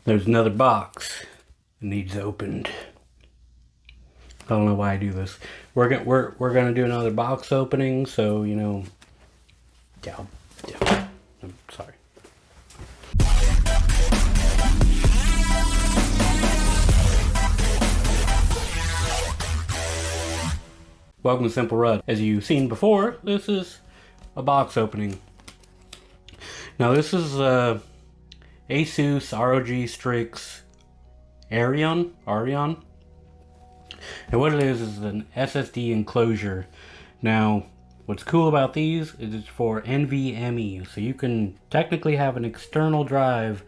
There's another box that needs opened. I don't know why I do this. We're gonna do another box opening, so you know. Yeah. I'm sorry. Welcome to Simple Rud. As you've seen before, this is a box opening. Now this is ASUS ROG Strix Arion. And what it is an SSD enclosure. Now, what's cool about these is it's for NVMe, so you can technically have an external drive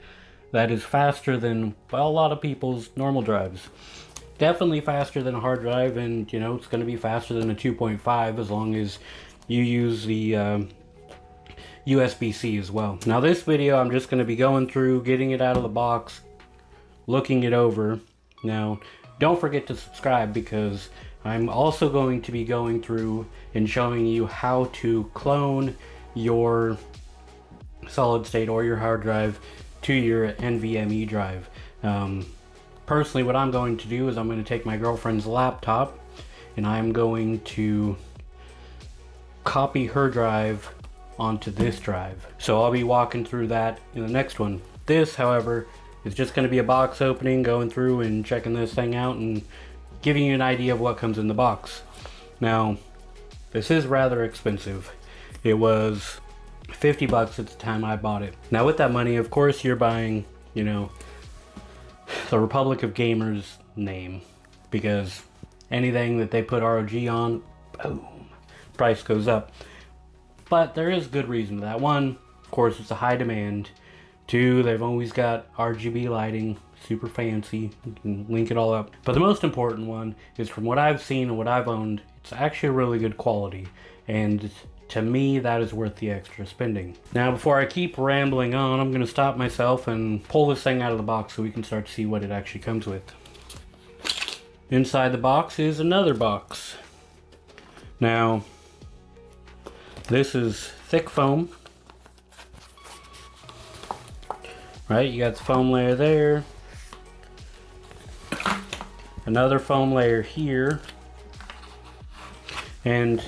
that is faster than, well, a lot of people's normal drives. Definitely faster than a hard drive, and you know it's going to be faster than a 2.5 as long as you use the USB-C as well. Now this video I'm just going to be going through, getting it out of the box, looking it over. Now don't forget to subscribe because I'm also going to be going through and showing you how to clone your solid state or your hard drive to your NVMe drive. Personally, what I'm going to do is I'm going to take my girlfriend's laptop and I'm going to copy her drive onto this drive. So I'll be walking through that in the next one. This, however, is just going to be a box opening, going through and checking this thing out and giving you an idea of what comes in the box. Now, this is rather expensive. It was 50 bucks at the time I bought it. Now with that money, of course, you're buying, you know, the Republic of Gamers name, because anything that they put ROG on, boom, price goes up. But there is good reason to that. One, of course, it's a high demand. Two, they've always got RGB lighting, super fancy. You can link it all up. But the most important one is, from what I've seen and what I've owned, it's actually really good quality. And to me, that is worth the extra spending. Now, before I keep rambling on, I'm going to stop myself and pull this thing out of the box so we can start to see what it actually comes with. Inside the box is another box. Now, this is thick foam. Right, you got the foam layer there. Another foam layer here. And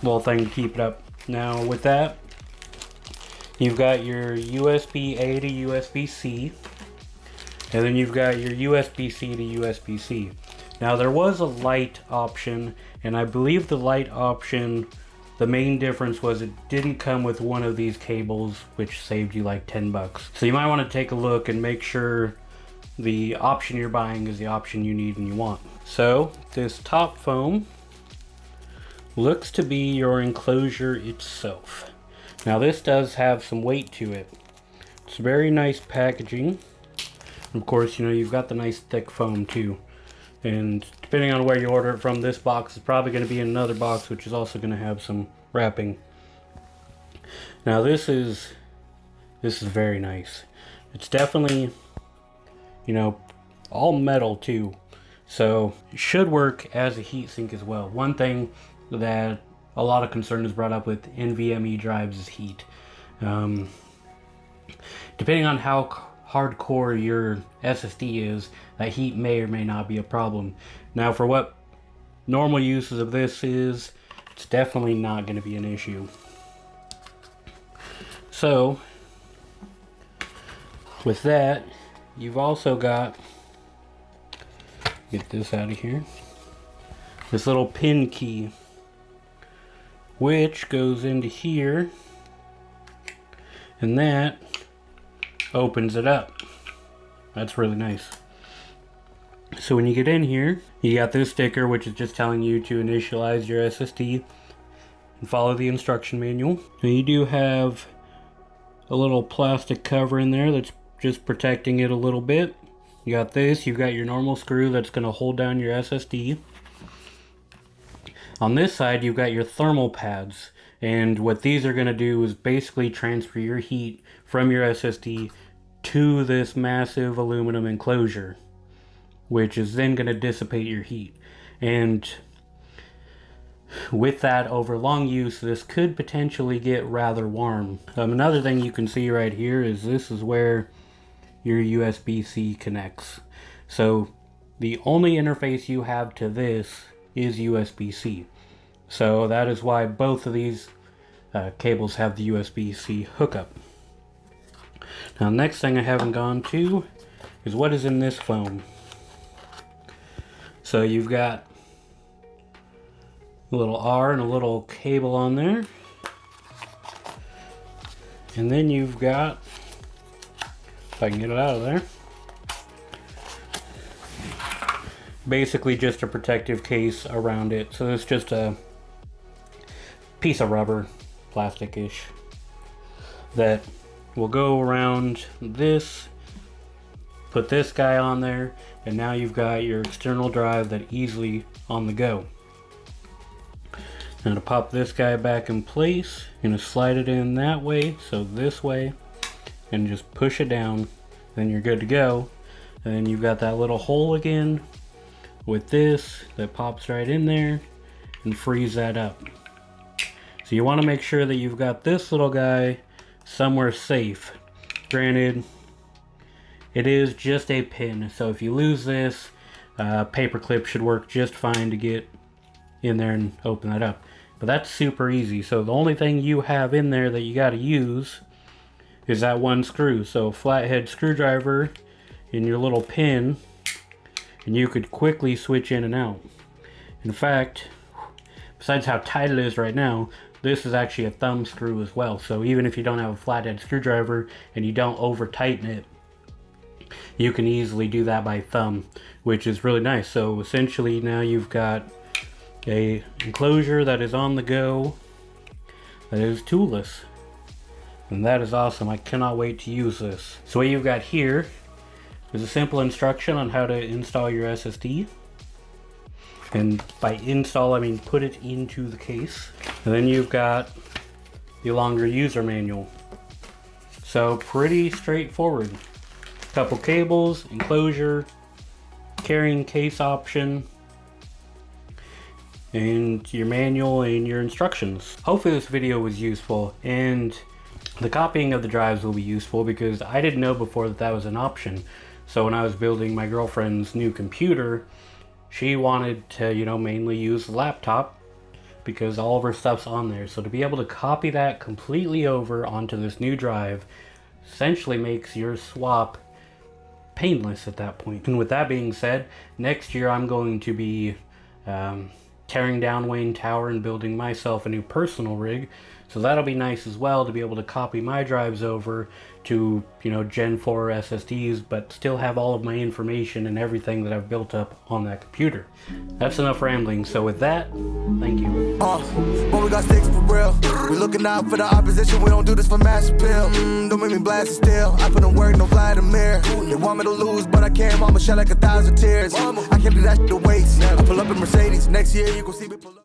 little thing to keep it up. Now with that, you've got your USB-A to USB-C, and then you've got your USB-C to USB-C. Now there was a light option, and I believe the light option, the main difference was it didn't come with one of these cables, which saved you like 10 bucks. So you might want to take a look and make sure the option you're buying is the option you need and you want. So this top foam looks to be your enclosure itself. Now this does have some weight to it. It's very nice packaging. Of course, you know, you've got the nice thick foam too. And depending on where you order it from, this box is probably going to be in another box, which is also going to have some wrapping. Now this is very nice. It's definitely, you know, all metal too. So it should work as a heatsink as well. One thing that a lot of concern is brought up with NVMe drives is heat. Depending on how hardcore your SSD is, that heat may or may not be a problem. Now for what normal uses of this is, it's definitely not going to be an issue. So with that, you've also got, get this out of here, this little pin key, which goes into here, and that opens it up. That's really nice. So when you get in here, you got this sticker, which is just telling you to initialize your SSD and follow the instruction manual. Now you do have a little plastic cover in there that's just protecting it a little bit. You got this, you've got your normal screw that's going to hold down your SSD. On this side, you've got your thermal pads, and what these are going to do is basically transfer your heat from your SSD to this massive aluminum enclosure, which is then going to dissipate your heat. And with that, over long use, this could potentially get rather warm. Another thing you can see right here is this is where your USB-C connects. So the only interface you have to this is USB-C. So that is why both of these cables have the USB-C hookup. Now, next thing I haven't gone to is what is in this foam. So you've got a little R and a little cable on there. And then you've got, if I can get it out of there, basically just a protective case around it. So it's just a piece of rubber, plastic-ish, that will go around this, put this guy on there, and now you've got your external drive that easily on the go. Now to pop this guy back in place, you're going to slide it in that way, so this way, and just push it down, then you're good to go. And then you've got that little hole again with this that pops right in there and frees that up. So you want to make sure that you've got this little guy somewhere safe. Granted, it is just a pin, so if you lose this, paper clip should work just fine to get in there and open that up. But that's super easy. So the only thing you have in there that you got to use is that one screw. So flathead screwdriver in your little pin, and you could quickly switch in and out. In fact, besides how tight it is right now, this is actually a thumb screw as well. So even if you don't have a flathead screwdriver and you don't over tighten it, you can easily do that by thumb, which is really nice. So essentially now you've got a enclosure that is on the go, that is toolless, and that is awesome. I cannot wait to use this. So what you've got here is a simple instruction on how to install your SSD, and by install I mean put it into the case. And then you've got the longer user manual. So pretty straightforward. Couple cables, enclosure, carrying case option, and your manual and your instructions. Hopefully this video was useful, and the copying of the drives will be useful because I didn't know before that that was an option. So when I was building my girlfriend's new computer, she wanted to, you know, mainly use the laptop because all of her stuff's on there. So to be able to copy that completely over onto this new drive essentially makes your swap painless at that point. And with that being said, next year I'm going to be tearing down Wayne Tower and building myself a new personal rig. So that'll be nice as well to be able to copy my drives over to, you know, Gen 4 SSDs, but still have all of my information and everything that I've built up on that computer. That's enough rambling. So with that, thank you. When we got sticks for real, we looking out for the opposition. We don't do this for mass appeal. Don't make me blast it still. I put in work, no Vladimir. They want me to lose, but I can't. Mama shed like 1,000 tears. I can't do that shit to waste. I pull up in Mercedes. Next year you gon' see me pull up.